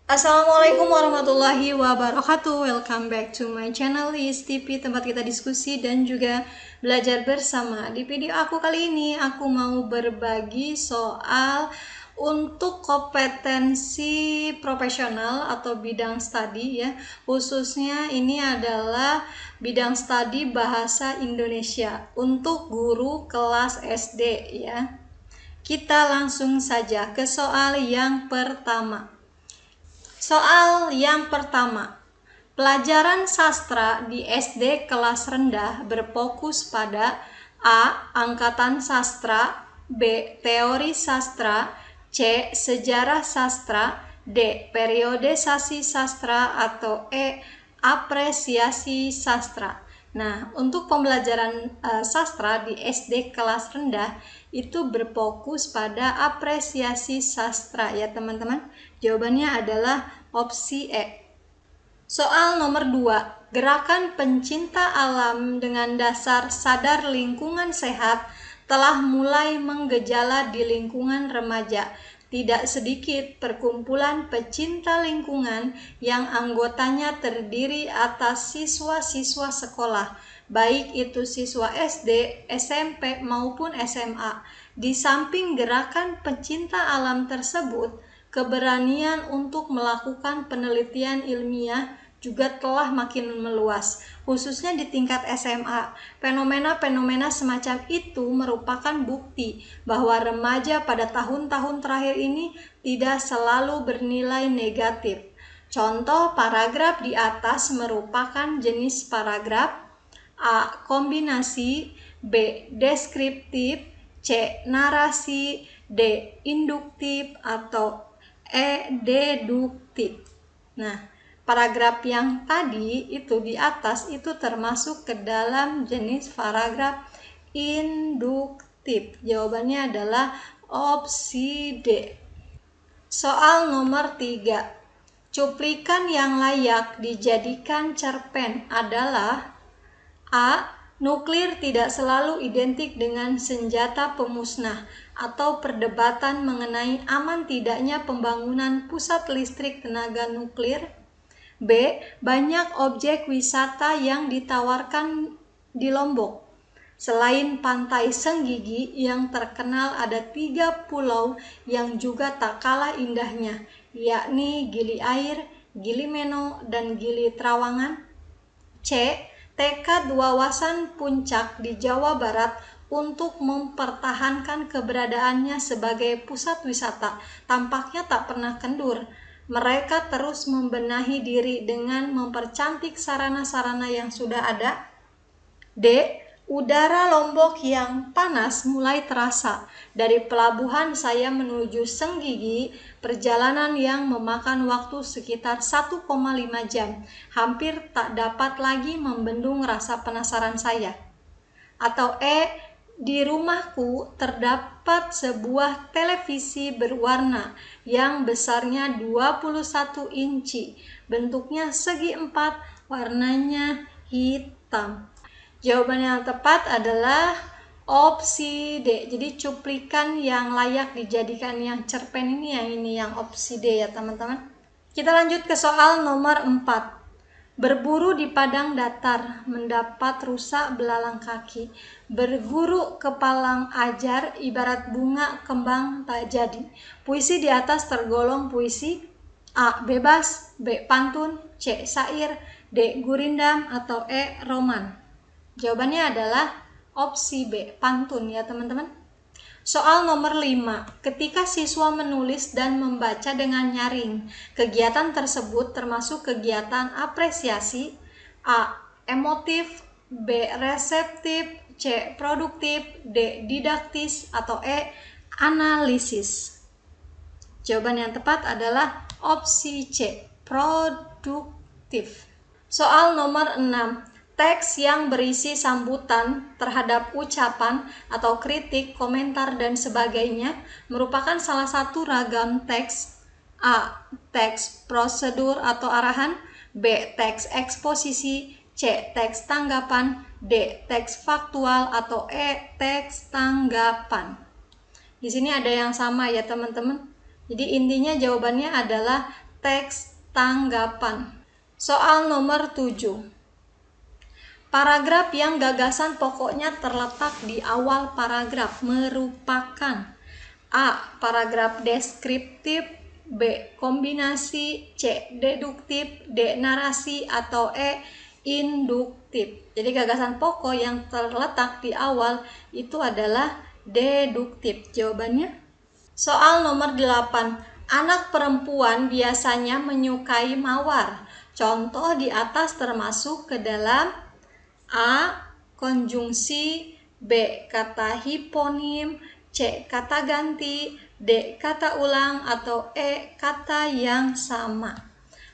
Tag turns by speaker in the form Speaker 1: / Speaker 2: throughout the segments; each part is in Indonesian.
Speaker 1: Assalamualaikum warahmatullahi wabarakatuh. Welcome back to my channel Is TV, tempat kita diskusi dan juga belajar bersama. Di video aku kali ini aku mau berbagi soal untuk kompetensi profesional atau bidang studi ya. Khususnya ini adalah bidang studi bahasa Indonesia untuk guru kelas SD ya. Kita langsung saja ke soal yang pertama. Soal yang pertama, pelajaran sastra di SD kelas rendah berfokus pada A. Angkatan sastra, B. Teori sastra, C. Sejarah sastra, D. Periodisasi sastra, atau E. Apresiasi sastra. Nah, untuk pembelajaran sastra di SD kelas rendah itu berfokus pada apresiasi sastra ya teman-teman. Jawabannya adalah opsi E. Soal nomor 2, gerakan pencinta alam dengan dasar sadar lingkungan sehat telah mulai menggejala di lingkungan remaja. Tidak sedikit perkumpulan pecinta lingkungan yang anggotanya terdiri atas siswa-siswa sekolah, baik itu siswa SD, SMP, maupun SMA. Di samping gerakan pencinta alam tersebut, keberanian untuk melakukan penelitian ilmiah juga telah makin meluas, khususnya di tingkat SMA. Fenomena-fenomena semacam itu merupakan bukti bahwa remaja pada tahun-tahun terakhir ini tidak selalu bernilai negatif. Contoh paragraf di atas merupakan jenis paragraf: A. Kombinasi, B. Deskriptif, C. Narasi, D. Induktif, atau E. Deduktif. Nah, paragraf yang tadi itu di atas itu termasuk ke dalam jenis paragraf induktif. Jawabannya adalah opsi D. Soal nomor 3. Cuplikan yang layak dijadikan cerpen adalah A. Nuklir tidak selalu identik dengan senjata pemusnah atau perdebatan mengenai aman tidaknya pembangunan pusat listrik tenaga nuklir. B. Banyak objek wisata yang ditawarkan di Lombok. Selain pantai Senggigi yang terkenal, ada 3 pulau yang juga tak kalah indahnya, yakni Gili Air, Gili Meno, dan Gili Trawangan. C. Tekad wawasan Puncak di Jawa Barat untuk mempertahankan keberadaannya sebagai pusat wisata tampaknya tak pernah kendur. Mereka terus membenahi diri dengan mempercantik sarana-sarana yang sudah ada. D. Udara Lombok yang panas mulai terasa. Dari pelabuhan saya menuju Senggigi, perjalanan yang memakan waktu sekitar 1,5 jam. Hampir tak dapat lagi membendung rasa penasaran saya. Atau E. Di rumahku terdapat sebuah televisi berwarna yang besarnya 21 inci, bentuknya segi empat, warnanya hitam. Jawaban yang tepat adalah opsi D. Jadi cuplikan yang layak dijadikan yang cerpen ini yang opsi D ya teman-teman. Kita lanjut ke soal nomor 4. Berburu di padang datar, mendapat rusa belalang kaki. Berguru ke palang ajar, ibarat bunga kembang tak jadi. Puisi di atas tergolong puisi A. Bebas, B. Pantun, C. Syair, D. Gurindam, atau E. Roman. Jawabannya adalah opsi B. Pantun ya teman-teman. Soal nomor 5. Ketika siswa menulis dan membaca dengan nyaring, kegiatan tersebut termasuk kegiatan apresiasi: A. Emotif, B. Reseptif, C. Produktif, D. Didaktis, atau E. Analisis. Jawaban yang tepat adalah opsi C. Produktif. Soal nomor 6. Teks yang berisi sambutan terhadap ucapan atau kritik, komentar, dan sebagainya merupakan salah satu ragam teks. A. Teks prosedur atau arahan, B. Teks eksposisi, C. Teks tanggapan, D. Teks faktual, atau E. Teks tanggapan. Di sini ada yang sama ya teman-teman. Jadi intinya jawabannya adalah teks tanggapan. Soal nomor 7. Paragraf yang gagasan pokoknya terletak di awal paragraf merupakan A. Paragraf deskriptif, B. Kombinasi, C. Deduktif, D. Narasi, atau E. Induktif. Jadi gagasan pokok yang terletak di awal itu adalah deduktif. Jawabannya? Soal nomor 8. Anak perempuan biasanya menyukai mawar. Contoh di atas termasuk ke dalam A. Konjungsi, B. Kata hiponim, C. Kata ganti, D. Kata ulang, atau E. Kata yang sama.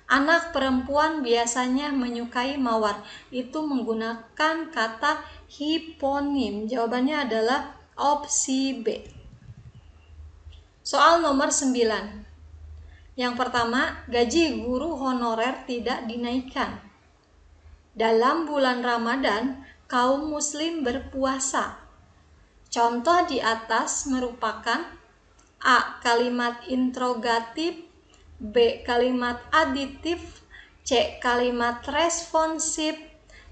Speaker 1: Anak perempuan biasanya menyukai mawar. Itu menggunakan kata hiponim. Jawabannya adalah opsi B. Soal nomor 9. Yang pertama, gaji guru honorer tidak dinaikkan. Dalam bulan Ramadan, kaum muslim berpuasa. Contoh di atas merupakan A. Kalimat interrogatif, B. Kalimat aditif, C. Kalimat responsif,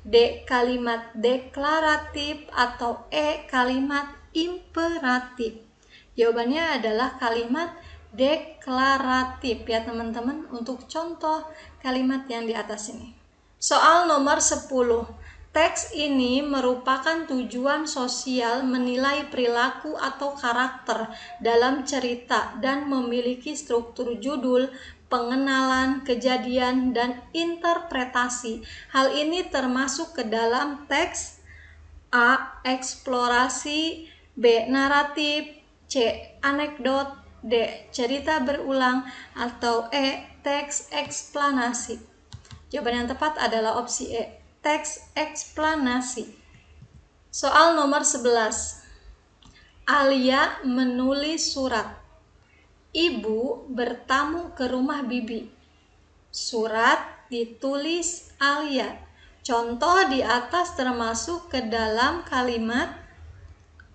Speaker 1: D. Kalimat deklaratif, atau E. Kalimat imperatif. Jawabannya adalah kalimat deklaratif ya teman-teman untuk contoh kalimat yang di atas ini. Soal nomor 10. Teks ini merupakan tujuan sosial menilai perilaku atau karakter dalam cerita dan memiliki struktur judul, pengenalan, kejadian, dan interpretasi. Hal ini termasuk ke dalam teks A. Eksplorasi, B. Naratif, C. Anekdot, D. Cerita berulang, atau E. Teks eksplanasi. Jawaban yang tepat adalah opsi E. Teks eksplanasi. Soal nomor 11. Alia menulis surat. Ibu bertamu ke rumah bibi. Surat ditulis Alia. Contoh di atas termasuk ke dalam kalimat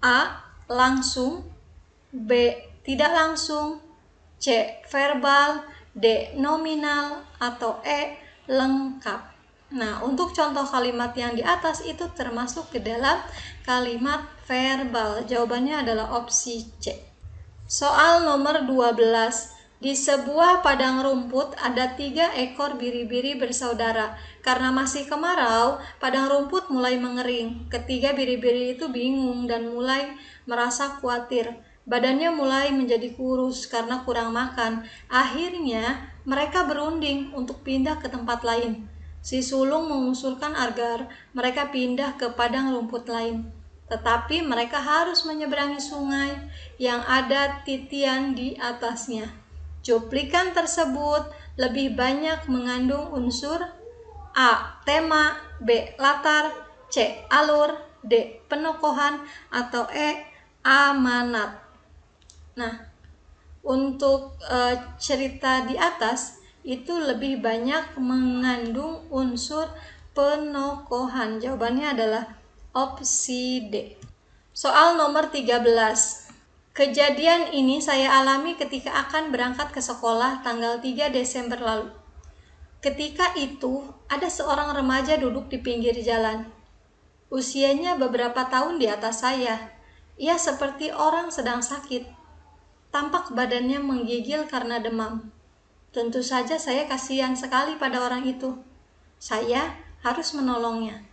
Speaker 1: A. Langsung, B. Tidak langsung, C. Verbal, D. Nominal, atau E. Lengkap. Nah, untuk contoh kalimat yang di atas itu termasuk ke dalam kalimat verbal. Jawabannya adalah opsi C. Soal nomor 12. Di sebuah padang rumput ada 3 ekor biri-biri bersaudara. Karena masih kemarau, padang rumput mulai mengering. Ketiga biri-biri itu bingung dan mulai merasa khawatir. Badannya mulai menjadi kurus karena kurang makan. Akhirnya, mereka berunding untuk pindah ke tempat lain. Si sulung mengusulkan agar mereka pindah ke padang rumput lain. Tetapi mereka harus menyeberangi sungai yang ada titian di atasnya. Cuplikan tersebut lebih banyak mengandung unsur A. Tema, B. Latar, C. Alur, D. Penokohan, atau E. Amanat. Nah, untuk cerita di atas itu lebih banyak mengandung unsur penokohan. Jawabannya adalah opsi D. Soal nomor 13. Kejadian ini saya alami ketika akan berangkat ke sekolah tanggal 3 Desember lalu. Ketika itu, ada seorang remaja duduk di pinggir jalan. Usianya beberapa tahun di atas saya. Ia seperti orang sedang sakit. Tampak badannya menggigil karena demam. Tentu saja saya kasihan sekali pada orang itu. Saya harus menolongnya.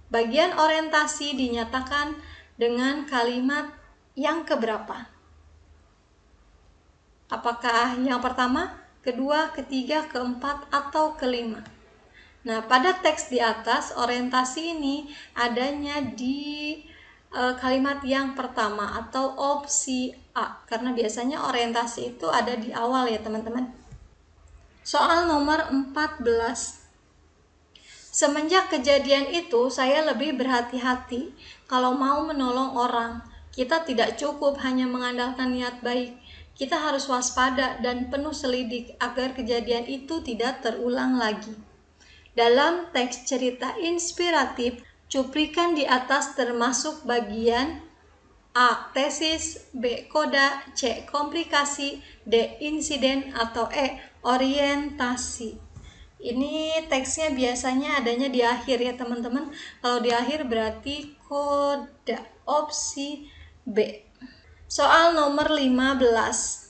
Speaker 1: Bagian orientasi dinyatakan dengan kalimat yang keberapa? Apakah yang pertama, kedua, ketiga, keempat, atau kelima? Nah, pada teks di atas, orientasi ini adanya di kalimat yang pertama atau opsi A, karena biasanya orientasi itu ada di awal ya teman-teman. Soal nomor 14. Semenjak kejadian itu, saya lebih berhati-hati kalau mau menolong orang. Kita tidak cukup hanya mengandalkan niat baik. Kita harus waspada dan penuh selidik agar kejadian itu tidak terulang lagi. Dalam teks cerita inspiratif, cuplikan di atas termasuk bagian A. Tesis, B. Koda, C. Komplikasi, D. Insiden, atau E. orientasi. Ini teksnya biasanya adanya di akhir ya teman-teman. Kalau di akhir berarti koda, opsi B. Soal nomor 15.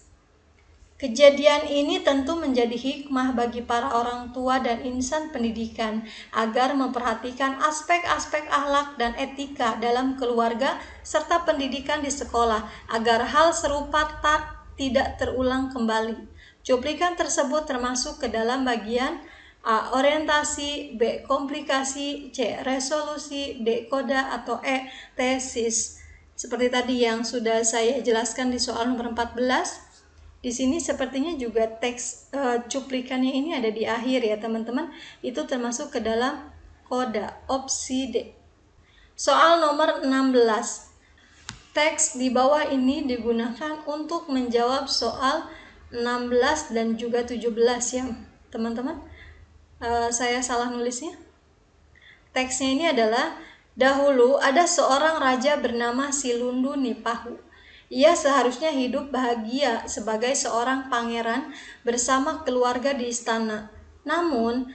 Speaker 1: Kejadian ini tentu menjadi hikmah bagi para orang tua dan insan pendidikan agar memperhatikan aspek-aspek akhlak dan etika dalam keluarga serta pendidikan di sekolah agar hal serupa tidak terulang kembali. Cuplikan tersebut termasuk ke dalam bagian A. Orientasi, B. Komplikasi, C. Resolusi, D. Koda, atau E. Tesis. Seperti tadi yang sudah saya jelaskan di soal nomor 14. Di sini sepertinya juga teks cuplikannya ini ada di akhir ya teman-teman. Itu termasuk ke dalam koda, opsi D. Soal nomor 16. Teks di bawah ini digunakan untuk menjawab soal 16 dan juga 17 ya teman-teman. Saya salah nulisnya. Teksnya ini adalah, dahulu ada seorang raja bernama Silundu Nipahu. Ia seharusnya hidup bahagia sebagai seorang pangeran bersama keluarga di istana. Namun,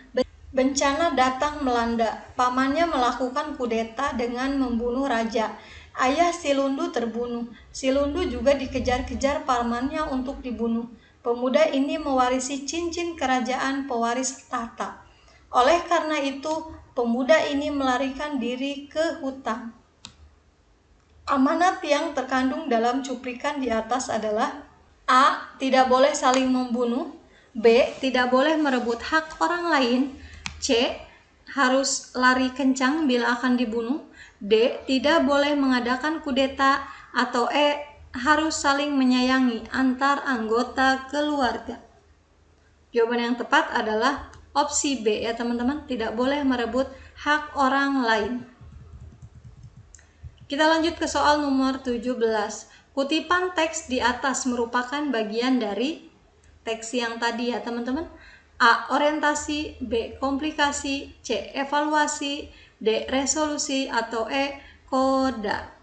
Speaker 1: bencana datang melanda. Pamannya melakukan kudeta dengan membunuh raja. Ayah Silundu terbunuh. Silundu juga dikejar-kejar pamannya untuk dibunuh. Pemuda ini mewarisi cincin kerajaan pewaris tahta. Oleh karena itu, pemuda ini melarikan diri ke hutan. Amanat yang terkandung dalam cuplikan di atas adalah A. Tidak boleh saling membunuh, B. Tidak boleh merebut hak orang lain, C. Harus lari kencang bila akan dibunuh, D. Tidak boleh mengadakan kudeta, atau E. Harus saling menyayangi antar anggota keluarga. Jawaban yang tepat adalah opsi B ya teman-teman, tidak boleh merebut hak orang lain. Kita lanjut ke soal nomor 17. Kutipan teks di atas merupakan bagian dari teks yang tadi ya teman-teman. A. Orientasi, B. Komplikasi, C. Evaluasi, D. Resolusi, atau E. Koda.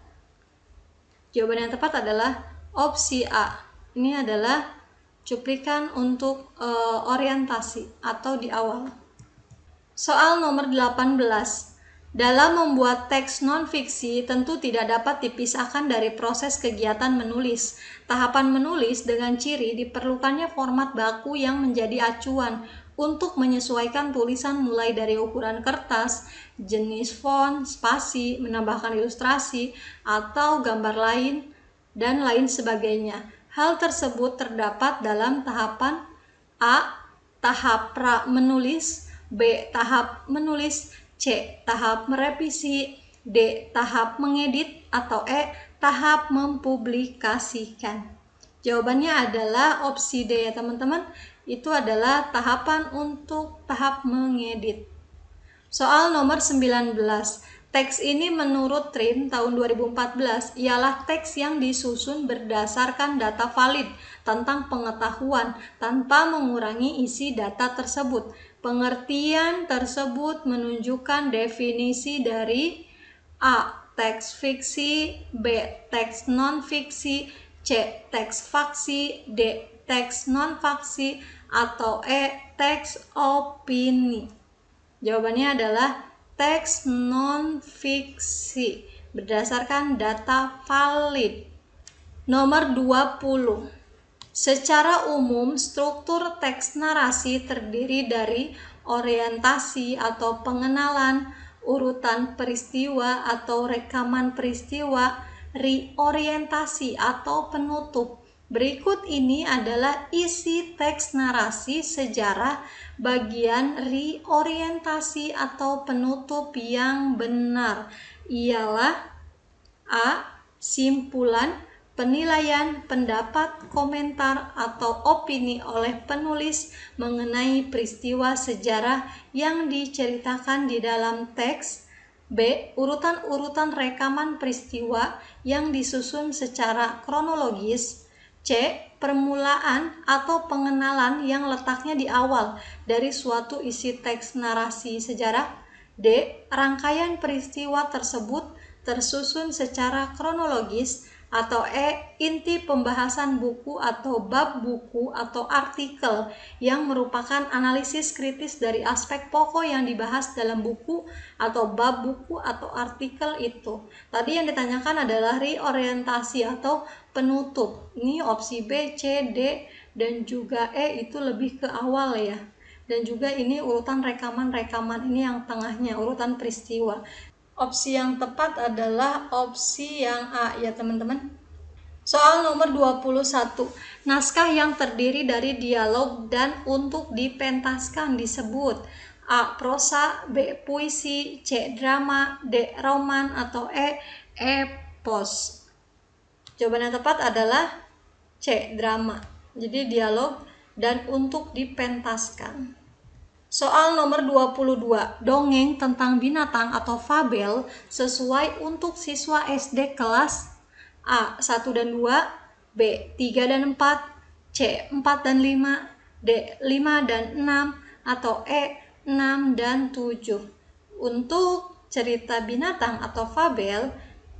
Speaker 1: Jawaban yang tepat adalah opsi A. Ini adalah cuplikan untuk orientasi atau di awal. Soal nomor 18. Dalam membuat teks non-fiksi tentu tidak dapat dipisahkan dari proses kegiatan menulis. Tahapan menulis dengan ciri diperlukannya format baku yang menjadi acuan untuk menyesuaikan tulisan mulai dari ukuran kertas, jenis font, spasi, menambahkan ilustrasi, atau gambar lain, dan lain sebagainya. Hal tersebut terdapat dalam tahapan A. Tahap pra-menulis, B. Tahap menulis, C. Tahap merevisi, D. Tahap mengedit, atau E. Tahap mempublikasikan. Jawabannya adalah opsi D ya teman-teman. Itu adalah tahapan untuk tahap mengedit. Soal nomor 19. Teks ini menurut TRIN tahun 2014 ialah teks yang disusun berdasarkan data valid tentang pengetahuan tanpa mengurangi isi data tersebut. Pengertian tersebut menunjukkan definisi dari A. Teks fiksi, B. Teks non-fiksi, C. Teks faksi, D. Teks non-faksi, atau E. Teks opini. Jawabannya adalah teks non-fiksi berdasarkan data valid. Nomor 20. Secara umum, struktur teks narasi terdiri dari orientasi atau pengenalan, urutan peristiwa atau rekaman peristiwa, reorientasi atau penutup. Berikut ini adalah isi teks narasi sejarah bagian reorientasi atau penutup yang benar. Ialah A. Simpulan, penilaian, pendapat, komentar, atau opini oleh penulis mengenai peristiwa sejarah yang diceritakan di dalam teks. B. Urutan-urutan rekaman peristiwa yang disusun secara kronologis. C. Permulaan atau pengenalan yang letaknya di awal dari suatu isi teks narasi sejarah. D. Rangkaian peristiwa tersebut tersusun secara kronologis atau E. Inti pembahasan buku atau bab buku atau artikel yang merupakan analisis kritis dari aspek pokok yang dibahas dalam buku atau bab buku atau artikel itu. Tadi yang ditanyakan adalah reorientasi atau penutup. Ini opsi B, C, D, dan juga E itu lebih ke awal ya. Dan juga ini urutan rekaman-rekaman, ini yang tengahnya urutan peristiwa. Opsi yang tepat adalah opsi yang A ya teman-teman. Soal nomor 21. Naskah yang terdiri dari dialog dan untuk dipentaskan disebut A. Prosa, B. Puisi, C. Drama, D. Roman, atau E. Epos. Jawaban yang tepat adalah C. Drama. Jadi dialog dan untuk dipentaskan. Soal nomor 22, dongeng tentang binatang atau fabel sesuai untuk siswa SD kelas A. 1 dan 2, B. 3 dan 4, C. 4 dan 5, D. 5 dan 6, atau E. 6 dan 7. Untuk cerita binatang atau fabel,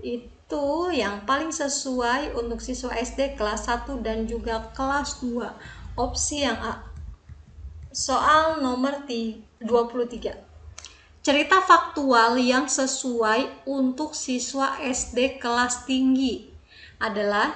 Speaker 1: itu yang paling sesuai untuk siswa SD kelas 1 dan juga kelas 2. Opsi yang A. Soal nomor 23. Cerita faktual yang sesuai untuk siswa SD kelas tinggi adalah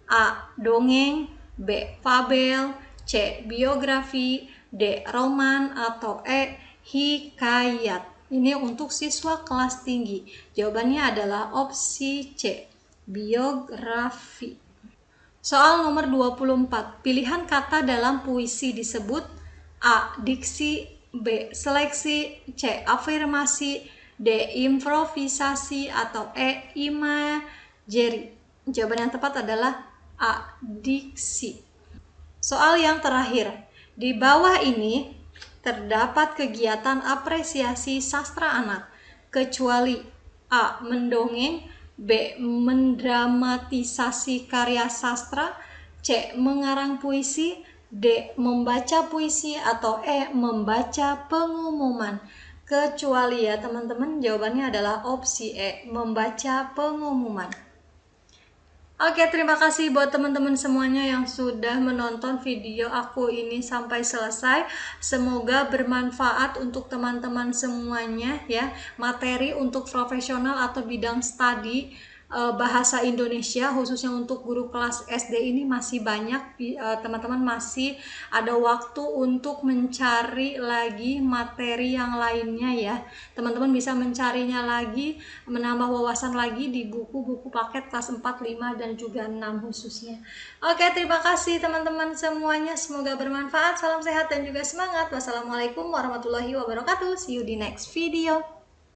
Speaker 1: A. Dongeng, B. Fabel, C. Biografi, D. Roman, atau E. Hikayat. Ini untuk siswa kelas tinggi. Jawabannya adalah opsi C. Biografi. Soal nomor 24. Pilihan kata dalam puisi disebut A. Diksi, B. Seleksi, C. Afirmasi, D. Improvisasi, atau E. Imagery. Jawaban yang tepat adalah A. Diksi. Soal yang terakhir. Di bawah ini terdapat kegiatan apresiasi sastra anak, kecuali A. Mendongeng, B. Mendramatisasi karya sastra, C. Mengarang puisi, D. Membaca puisi, atau E. Membaca pengumuman. Kecuali ya teman-teman, jawabannya adalah opsi E. Membaca pengumuman. Oke, terima kasih buat teman-teman semuanya yang sudah menonton video aku ini sampai selesai. Semoga bermanfaat untuk teman-teman semuanya ya. Materi untuk profesional atau bidang studi bahasa Indonesia khususnya untuk guru kelas SD ini masih banyak. Teman-teman masih ada waktu untuk mencari lagi materi yang lainnya ya. Teman-teman bisa mencarinya lagi, menambah wawasan lagi di buku-buku paket kelas 4, 5, dan juga 6 khususnya. Oke, terima kasih teman-teman semuanya. Semoga bermanfaat. Salam sehat dan juga semangat. Wassalamualaikum warahmatullahi wabarakatuh. See you di next video.